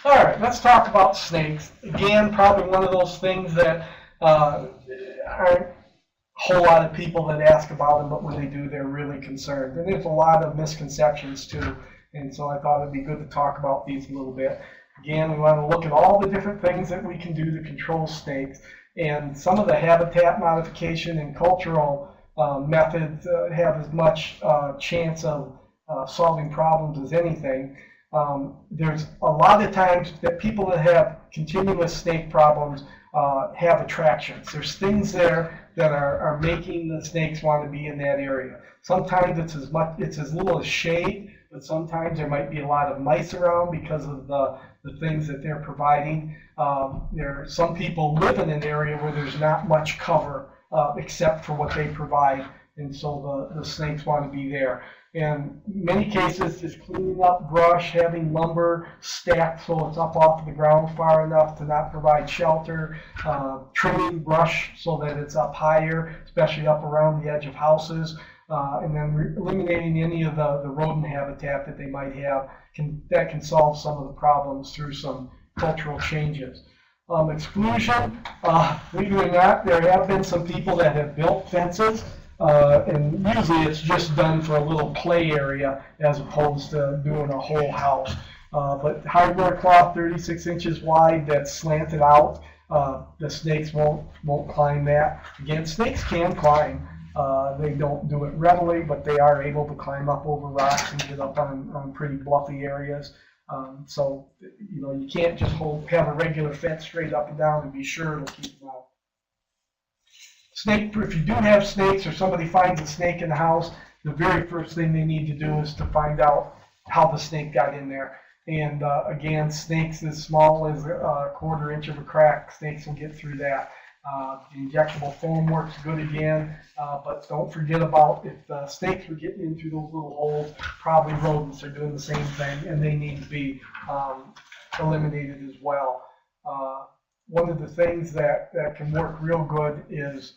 All right, let's talk about snakes. Again, probably one of those things that aren't a whole lot of people that ask about them, but when they do, they're really concerned. And there's a lot of misconceptions too. And so I thought it'd be good to talk about these a little bit. Again, we want to look at all the different things that we can do to control snakes. And some of the habitat modification and cultural methods have as much chance of solving problems as anything. There's a lot of times that people that have continuous snake problems have attractions. There's things there that are making the snakes want to be in that area. Sometimes it's as little as shade, but sometimes there might be a lot of mice around because of the things that they're providing. Some people live in an area where there's not much cover except for what they provide, and so the snakes want to be there. In many cases, just cleaning up brush, having lumber stacked so it's up off the ground far enough to not provide shelter, trimming brush so that it's up higher, especially up around the edge of houses, and then eliminating any of the rodent habitat that they might have that can solve some of the problems through some cultural changes. Exclusion, believe it or not, there have been some people that have built fences. And usually it's just done for a little play area as opposed to doing a whole house. But hardware cloth 36 inches wide that's slanted out, the snakes won't climb that. Again, snakes can climb. They don't do it readily, but they are able to climb up over rocks and get up on pretty bluffy areas. So you can't just have a regular fence straight up and down and be sure it'll keep them out. Snake, if you do have snakes or somebody finds a snake in the house, the very first thing they need to do is to find out how the snake got in there. And again, snakes as small as a quarter inch of a crack, snakes will get through that. The injectable foam works good again, but don't forget about if the snakes were getting in through those little holes, probably rodents are doing the same thing, and they need to be eliminated as well. One of the things that can work real good is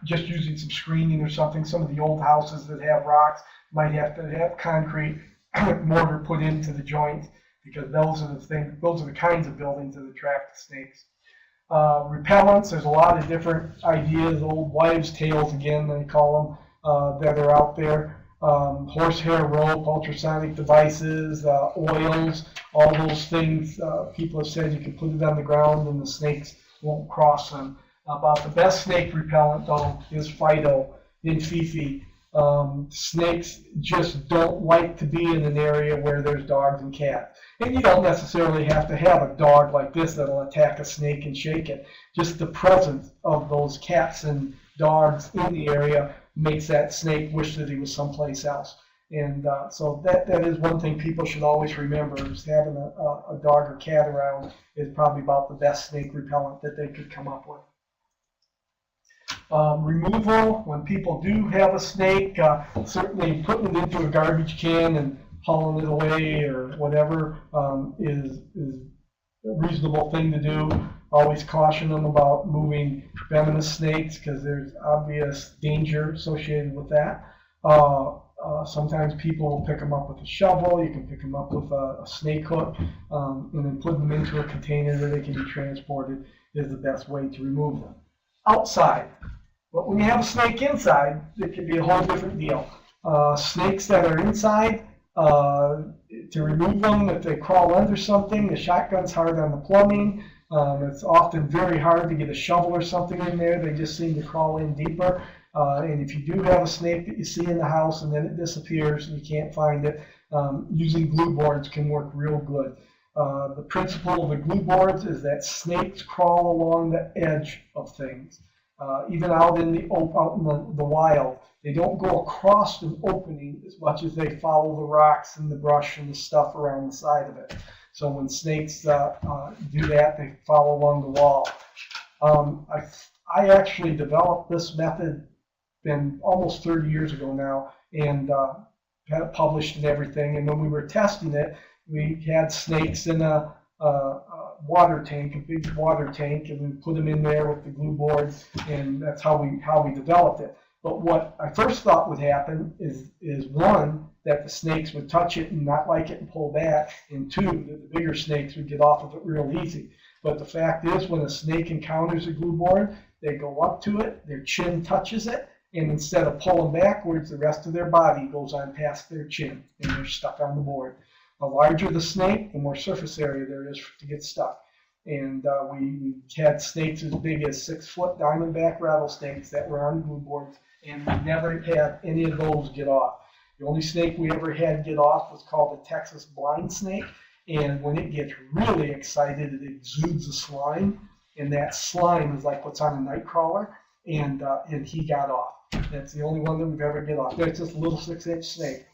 just using some screening or something. Some of the old houses that have rocks might have to have concrete mortar put into the joints, because those are the kinds of buildings that attract the snakes. Repellents, there's a lot of different ideas, old wives' tales again, they call them, that are out there. Horsehair rope, ultrasonic devices, oils, all those things. People have said you can put it on the ground and the snakes won't cross them. About the best snake repellent, though, is Fido in Fifi. Snakes just don't like to be in an area where there's dogs and cats. And you don't necessarily have to have a dog like this that'll attack a snake and shake it. Just the presence of those cats and dogs in the area makes that snake wish that he was someplace else. And so that is one thing people should always remember, is having a dog or cat around is probably about the best snake repellent that they could come up with. Removal, when people do have a snake, certainly putting it into a garbage can and hauling it away or whatever is a reasonable thing to do. Always caution them about moving venomous snakes, because there's obvious danger associated with that. Sometimes people will pick them up with a shovel. You can pick them up with a snake hook, and then put them into a container where they can be transported is the best way to remove them. Outside. But when you have a snake inside, it can be a whole different deal. Snakes that are inside, to remove them, if they crawl under something, the shotgun's hard on the plumbing. It's often very hard to get a shovel or something in there. They just seem to crawl in deeper. And if you do have a snake that you see in the house and then it disappears and you can't find it, using glue boards can work real good. The principle of the glue boards is that snakes crawl along the edge of things. Even out in the wild, they don't go across an opening as much as they follow the rocks and the brush and the stuff around the side of it. So when snakes do that, they follow along the wall. I actually developed this method almost 30 years ago now, and had it published and everything. And when we were testing it, we had snakes in a water tank, a big water tank, and we put them in there with the glue boards, and that's how we developed it. But what I first thought would happen is one, that the snakes would touch it and not like it and pull back, and two, that the bigger snakes would get off of it real easy. But the fact is, when a snake encounters a glue board, they go up to it, their chin touches it, and instead of pulling backwards, the rest of their body goes on past their chin, and they're stuck on the board. The larger the snake, the more surface area there is to get stuck. And we had snakes as big as 6-foot diamondback rattlesnakes that were on glue boards, and we never had any of those get off. The only snake we ever had get off was called the Texas blind snake, and when it gets really excited, it exudes a slime, and that slime is like what's on a night crawler, and he got off. That's the only one that we've ever get off. There's this little 6-inch snake.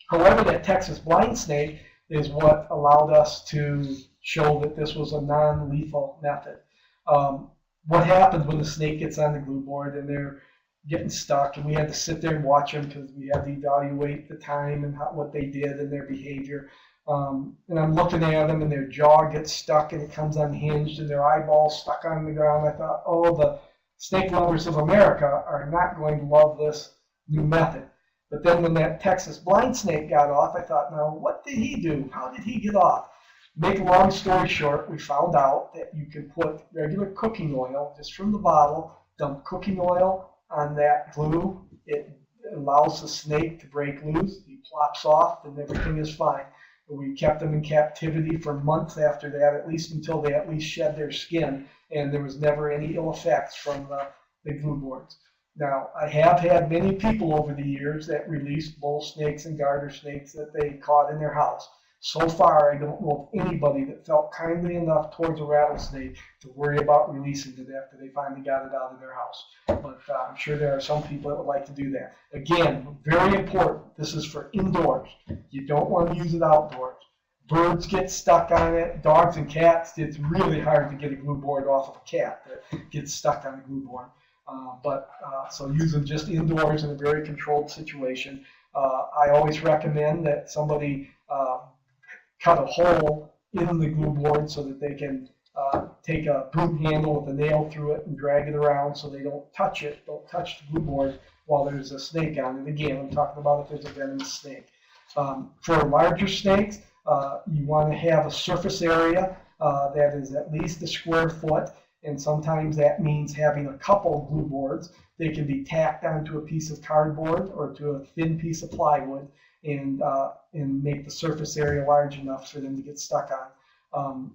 However, that Texas blind snake is what allowed us to show that this was a non-lethal method. What happens when the snake gets on the glue board and they're getting stuck, and we had to sit there and watch them because we had to evaluate the time and what they did and their behavior. And I'm looking at them, and their jaw gets stuck and it comes unhinged, and their eyeballs stuck on the ground. I thought, oh, the snake lovers of America are not going to love this new method. But then when that Texas blind snake got off, I thought, now what did he do? How did he get off? Make a long story short, we found out that you can put regular cooking oil just from the bottle, dump cooking oil on that glue. It allows the snake to break loose. He plops off, and everything is fine. But we kept them in captivity for months after that, at least until they at least shed their skin, and there was never any ill effects from the glue boards. Now, I have had many people over the years that released bull snakes and garter snakes that they caught in their house. So far, I don't know of anybody that felt kindly enough towards a rattlesnake to worry about releasing it after they finally got it out of their house. But I'm sure there are some people that would like to do that. Again, very important, this is for indoors. You don't want to use it outdoors. Birds get stuck on it. Dogs and cats, it's really hard to get a glue board off of a cat that gets stuck on a glue board. So use them just indoors in a very controlled situation. I always recommend that somebody cut a hole in the glue board so that they can take a broom handle with a nail through it and drag it around so they don't touch it, don't touch the glue board while there's a snake on it. Again, I'm talking about if there's a venomous snake. For larger snakes, you want to have a surface area that is at least a square foot, and sometimes that means having a couple glue boards. They can be tacked onto a piece of cardboard or to a thin piece of plywood and make the surface area large enough for them to get stuck on.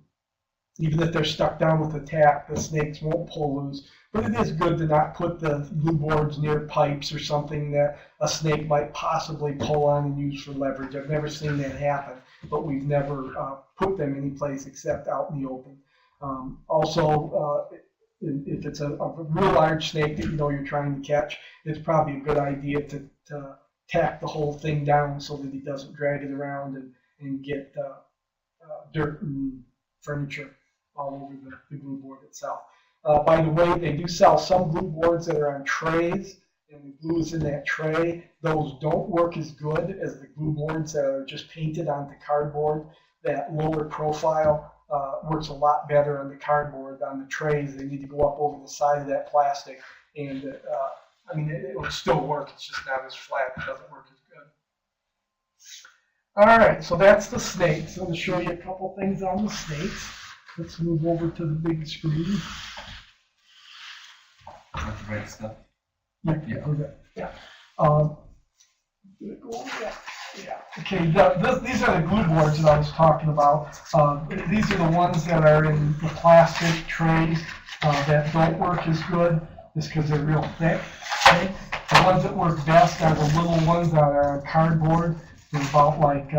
Even if they're stuck down with a tack, the snakes won't pull loose. But it is good to not put the glue boards near pipes or something that a snake might possibly pull on and use for leverage. I've never seen that happen, but we've never put them any place except out in the open. If it's a real large snake that you know you're trying to catch, it's probably a good idea to tack the whole thing down so that he doesn't drag it around and get dirt and furniture all over the glue board itself. By the way, they do sell some glue boards that are on trays, and the glue is in that tray. Those don't work as good as the glue boards that are just painted onto cardboard. That lower profile works a lot better on the cardboard. On the trays, they need to go up over the side of that plastic, and it will still work. It's just not as flat. It doesn't work as good. All right, so that's the snakes. I'm going to show you a couple things on the snakes. Let's move over to the big screen. That's the right stuff. Yeah. Okay, these are the glue boards that I was talking about. These are the ones that are in the plastic trays that don't work as good just because they're real thick. Okay? The ones that work best are the little ones that are on cardboard. They're about like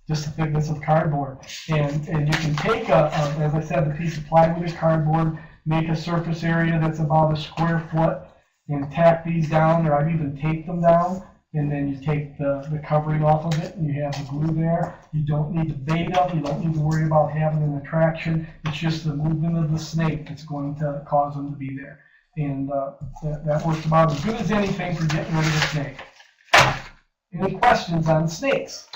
just the thickness of cardboard. And you can take, as I said, a piece of plywood or cardboard, make a surface area that's about a square foot, and tack these down, or I've even taped them down. And then you take the covering off of it, and you have the glue there. You don't need to bait them. You don't need to worry about having an attraction. It's just the movement of the snake that's going to cause them to be there. And that works about as good as anything for getting rid of the snake. Any questions on snakes?